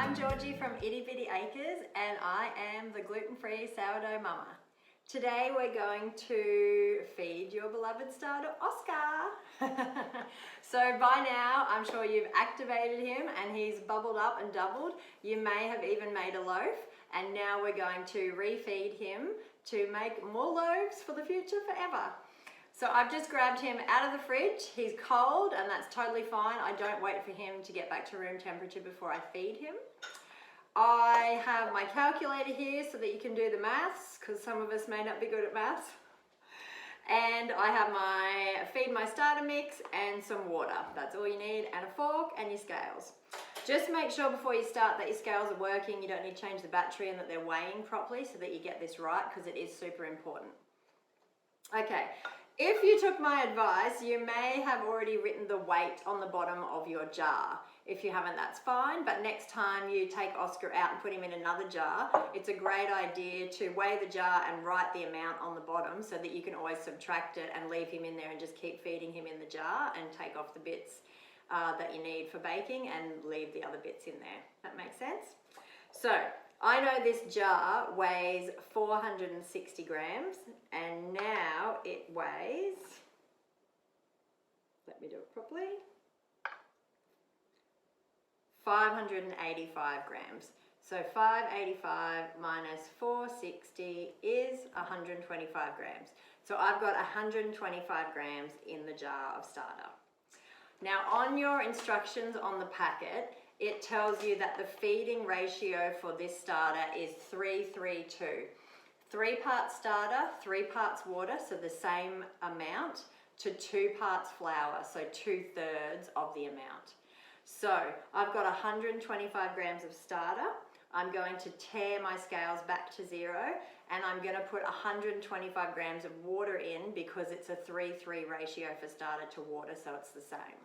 I'm Georgie from Itty Bitty Acres and I am the Gluten Free Sourdough Mumma. Today we're going to feed your beloved starter Oscar. So by now I'm sure you've activated him and he's bubbled up and doubled. You may have even made a loaf, and now we're going to refeed him to make more loaves for the future forever. So I've just grabbed him out of the fridge. He's cold and that's totally fine. I don't wait for him to get back to room temperature before I feed him. I have my calculator here so that you can do the maths, because some of us may not be good at maths. And I have my feed my starter mix and some water. That's all you need, and a fork and your scales. Just make sure before you start that your scales are working. You don't need to change the battery and that they're weighing properly so that you get this right, because it is super important. Okay. If you took my advice, you may have already written the weight on the bottom of your jar. If you haven't, that's fine, but next time you take Oscar out and put him in another jar, it's a great idea to weigh the jar and write the amount on the bottom so that you can always subtract it and leave him in there and just keep feeding him in the jar and take off the bits that you need for baking and leave the other bits in there. That makes sense? So, I know this jar weighs 460 grams and now it weighs, let me do it properly, 585 grams. So 585 minus 460 is 125 grams. So I've got 125 grams in the jar of starter. Now on your instructions on the packet, it tells you that the feeding ratio for this starter is 3-3-2. 3 parts starter, 3 parts water, so the same amount, to 2 parts flour, so 2/3 of the amount. So I've got 125 grams of starter. I'm going to tear my scales back to 0 and I'm going to put 125 grams of water in because it's a 3-3 ratio for starter to water, so it's the same.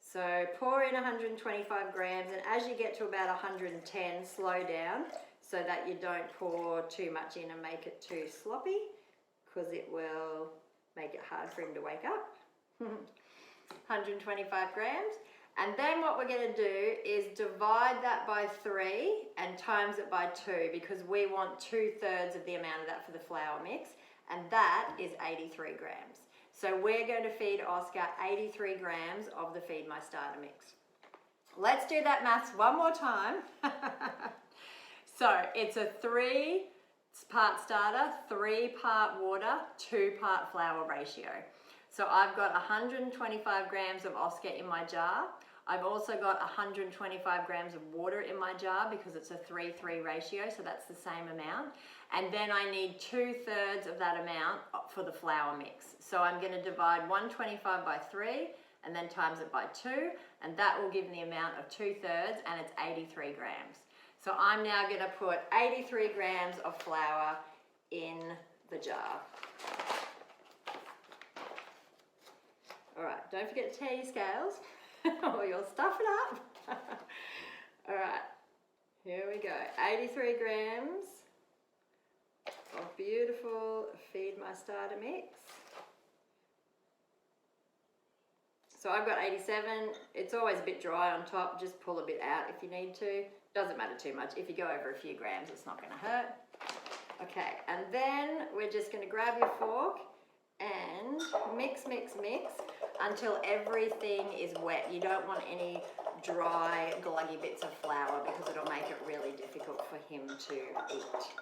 So pour in 125 grams, and as you get to about 110, slow down so that you don't pour too much in and make it too sloppy, because it will make it hard for him to wake up. 125 grams. And then what we're going to do is divide that by 3 and times it by 2, because we want 2/3 of the amount of that for the flour mix, and that is 83 grams. So we're going to feed Oscar 83 grams of the Feed My Starter mix. Let's do that maths one more time. So it's a 3-part starter, 3-part water, 2-part flour ratio. So I've got 125 grams of Oscar in my jar. I've also got 125 grams of water in my jar because it's a 3-3 ratio, so that's the same amount. And then I need 2/3 of that amount for the flour mix. So I'm going to divide 125 by 3 and then times it by 2, and that will give me the amount of 2/3, and it's 83 grams. So I'm now going to put 83 grams of flour in the jar. All right, don't forget to tear your scales or you'll stuff it up. All right, here we go. 83 grams of beautiful Feed My Starter mix. So I've got 87. It's always a bit dry on top. Just pull a bit out if you need to. Doesn't matter too much. If you go over a few grams, it's not going to hurt. Okay, and then we're just going to grab your fork and mix, mix, mix until everything is wet. You don't want any dry, gluggy bits of flour because it'll make it really difficult for him to eat.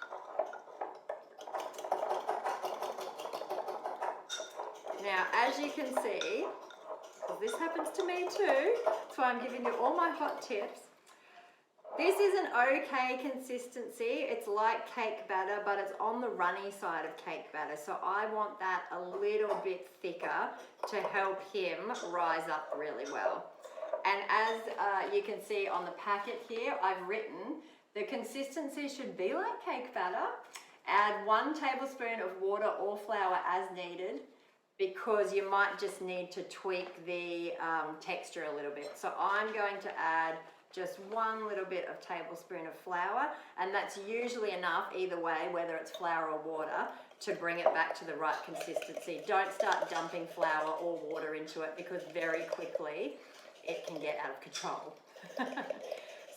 Now, as you can see, this happens to me too, so I'm giving you all my hot tips. This is an okay consistency. It's like cake batter, but it's on the runny side of cake batter. So I want that a little bit thicker to help him rise up really well. And as you can see on the packet here, I've written the consistency should be like cake batter. Add 1 tablespoon of water or flour as needed, because you might just need to tweak the texture a little bit. So I'm going to add just 1 little bit of tablespoon of flour, and that's usually enough either way, whether it's flour or water, to bring it back to the right consistency. Don't start dumping flour or water into it because very quickly it can get out of control.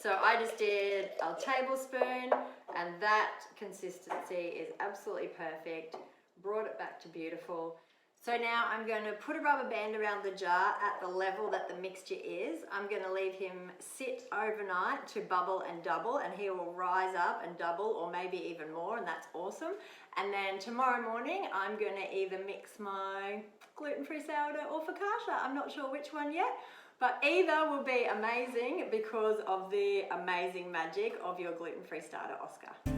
So I just did a tablespoon, and that consistency is absolutely perfect. Brought it back to beautiful. So now I'm going to put a rubber band around the jar at the level that the mixture is. I'm going to leave him sit overnight to bubble and double, and he will rise up and double, or maybe even more, and that's awesome. And then tomorrow morning I'm going to either mix my gluten-free sourdough or focaccia. I'm not sure which one yet, but either will be amazing because of the amazing magic of your gluten-free starter, Oscar.